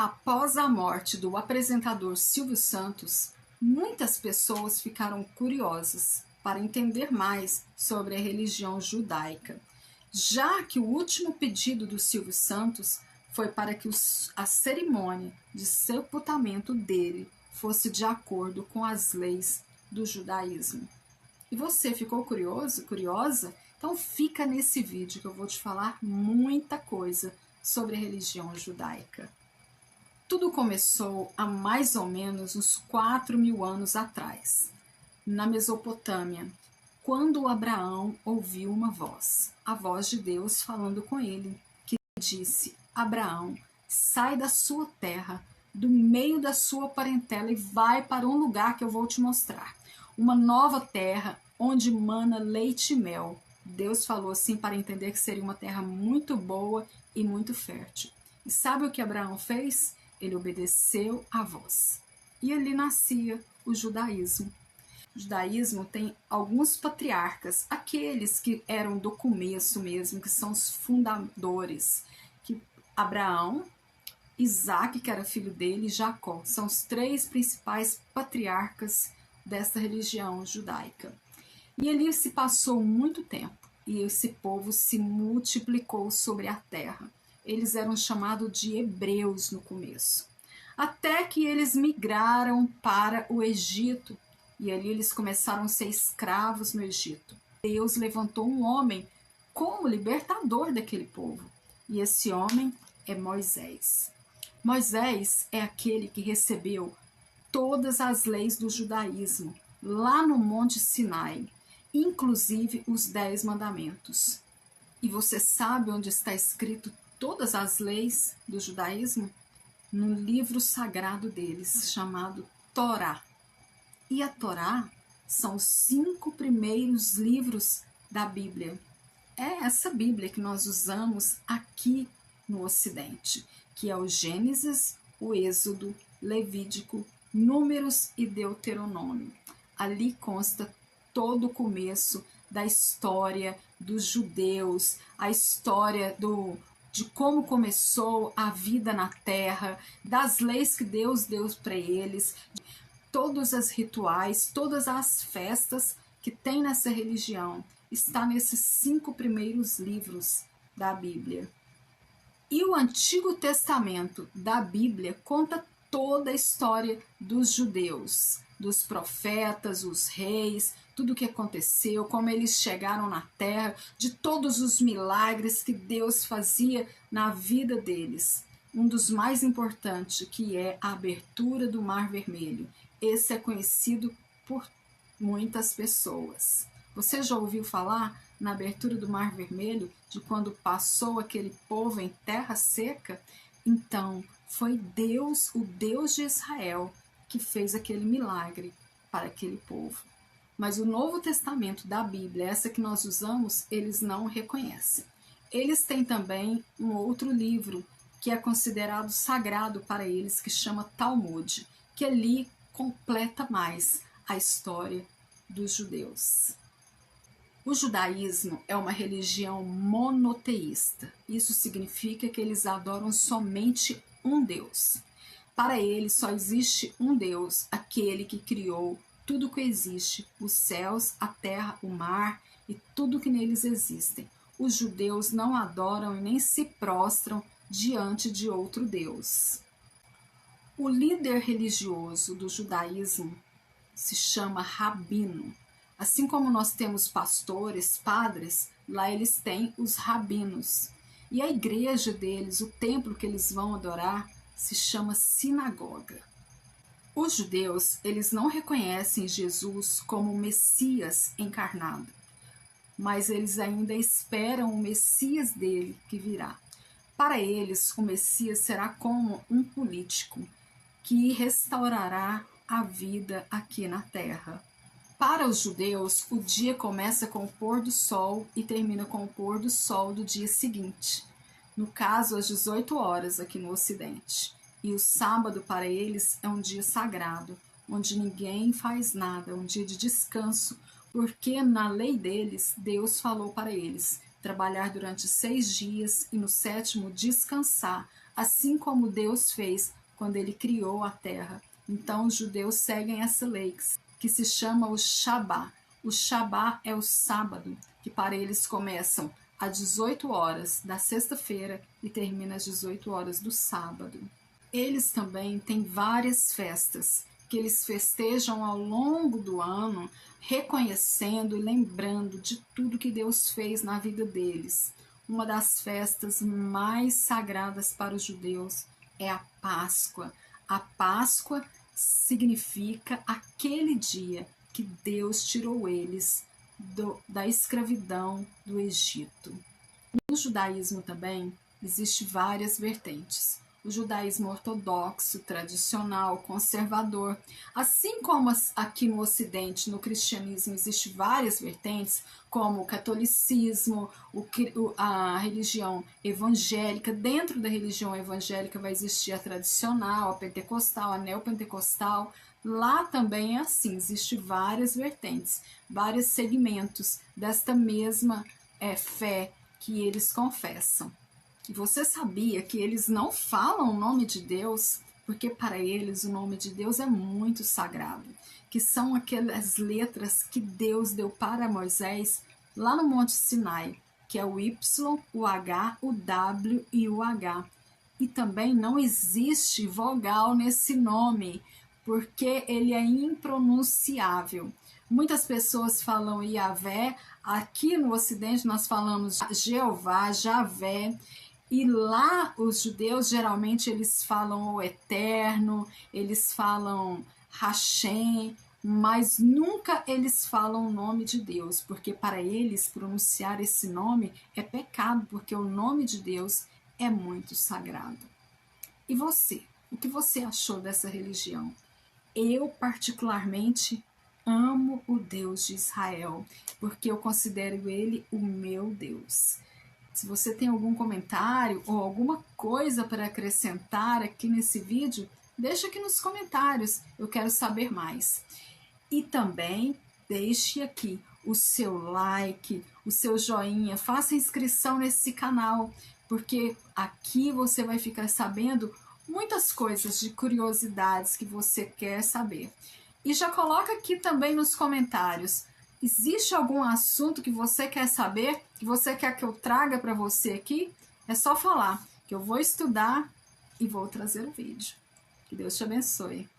Após a morte do apresentador Silvio Santos, muitas pessoas ficaram curiosas para entender mais sobre a religião judaica, já que o último pedido do Silvio Santos foi para que a cerimônia de sepultamento dele fosse de acordo com as leis do judaísmo. E você ficou curioso, curiosa? Então fica nesse vídeo que eu vou te falar muita coisa sobre a religião judaica. Tudo começou há mais ou menos uns 4.000 anos atrás, na Mesopotâmia, quando Abraão ouviu uma voz, a voz de Deus falando com ele, que disse: Abraão, sai da sua terra, do meio da sua parentela e vai para um lugar que eu vou te mostrar, uma nova terra onde mana leite e mel. Deus falou assim para entender que seria uma terra muito boa e muito fértil. E sabe o que Abraão fez? Ele obedeceu à voz. E ali nascia o judaísmo. O judaísmo tem alguns patriarcas, aqueles que eram do começo mesmo, que são os fundadores. Que Abraão, Isaac, que era filho dele, e Jacó. São os 3 principais patriarcas desta religião judaica. E ali se passou muito tempo, e esse povo se multiplicou sobre a terra. Eles eram chamados de hebreus no começo, até que eles migraram para o Egito, e ali eles começaram a ser escravos no Egito. Deus levantou um homem como libertador daquele povo, e esse homem é Moisés. Moisés é aquele que recebeu todas as leis do judaísmo lá no Monte Sinai, inclusive os 10 mandamentos. E você sabe onde está escrito todas as leis do judaísmo? No livro sagrado deles, chamado Torá. E a Torá são os 5 primeiros livros da Bíblia. É essa Bíblia que nós usamos aqui no Ocidente, que é o Gênesis, o Êxodo, Levítico, Números e Deuteronômio. Ali consta todo o começo da história dos judeus, a história de como começou a vida na terra, das leis que Deus deu para eles, todos os rituais, todas as festas que tem nessa religião, está nesses 5 primeiros livros da Bíblia. E o Antigo Testamento da Bíblia conta toda a história dos judeus, dos profetas, os reis, tudo o que aconteceu, como eles chegaram na terra, de todos os milagres que Deus fazia na vida deles. Um dos mais importantes, que é a abertura do Mar Vermelho. Esse é conhecido por muitas pessoas. Você já ouviu falar na abertura do Mar Vermelho, de quando passou aquele povo em terra seca? Então, foi Deus, o Deus de Israel, que fez aquele milagre para aquele povo. Mas o Novo Testamento da Bíblia, essa que nós usamos, eles não reconhecem. Eles têm também um outro livro que é considerado sagrado para eles, que chama Talmud, que ali completa mais a história dos judeus. O judaísmo é uma religião monoteísta. Isso significa que eles adoram somente um Deus. Para eles só existe um Deus, aquele que criou tudo que existe, os céus, a terra, o mar e tudo que neles existem. Os judeus não adoram e nem se prostram diante de outro Deus. O líder religioso do judaísmo se chama rabino. Assim como nós temos pastores, padres, lá eles têm os rabinos. E a igreja deles, o templo que eles vão adorar, se chama sinagoga. Os judeus, eles não reconhecem Jesus como o Messias encarnado, mas eles ainda esperam o Messias dele que virá. Para eles, o Messias será como um político que restaurará a vida aqui na terra. Para os judeus, o dia começa com o pôr do sol e termina com o pôr do sol do dia seguinte. No caso, às 18 horas aqui no Ocidente. E o sábado para eles é um dia sagrado, onde ninguém faz nada, é um dia de descanso, porque na lei deles, Deus falou para eles trabalhar durante 6 dias e no 7º descansar, assim como Deus fez quando ele criou a terra. Então os judeus seguem essa lei, que se chama o Shabá. O Shabá é o sábado, que para eles começam às 18 horas da sexta-feira e termina às 18 horas do sábado. Eles também têm várias festas que eles festejam ao longo do ano, reconhecendo e lembrando de tudo que Deus fez na vida deles. Uma das festas mais sagradas para os judeus é a Páscoa. A Páscoa significa aquele dia que Deus tirou eles da escravidão do Egito. No judaísmo também existem várias vertentes. O judaísmo ortodoxo, tradicional, conservador. Assim como aqui no Ocidente, no cristianismo, existem várias vertentes, como o catolicismo, a religião evangélica. Dentro da religião evangélica vai existir a tradicional, a pentecostal, a neopentecostal. Lá também é assim, existem várias vertentes, vários segmentos desta mesma fé que eles confessam. E você sabia que eles não falam o nome de Deus, porque para eles o nome de Deus é muito sagrado, que são aquelas letras que Deus deu para Moisés lá no Monte Sinai, que é o Y, o H, o W e o H. E também não existe vogal nesse nome, porque ele é impronunciável. Muitas pessoas falam Yahvé, aqui no Ocidente nós falamos Jeová, Javé, e lá os judeus geralmente eles falam o Eterno, eles falam Hashem, mas nunca eles falam o nome de Deus, porque para eles pronunciar esse nome é pecado, porque o nome de Deus é muito sagrado. E você? O que você achou dessa religião? Eu particularmente amo o Deus de Israel, porque eu considero ele o meu Deus. Se você tem algum comentário ou alguma coisa para acrescentar aqui nesse vídeo, deixa aqui nos comentários, eu quero saber mais. E também deixe aqui o seu like, o seu joinha, faça inscrição nesse canal, porque aqui você vai ficar sabendo muitas coisas de curiosidades que você quer saber. E já coloca aqui também nos comentários, existe algum assunto que você quer saber, que você quer que eu traga para você aqui? É só falar, que eu vou estudar e vou trazer o vídeo. Que Deus te abençoe.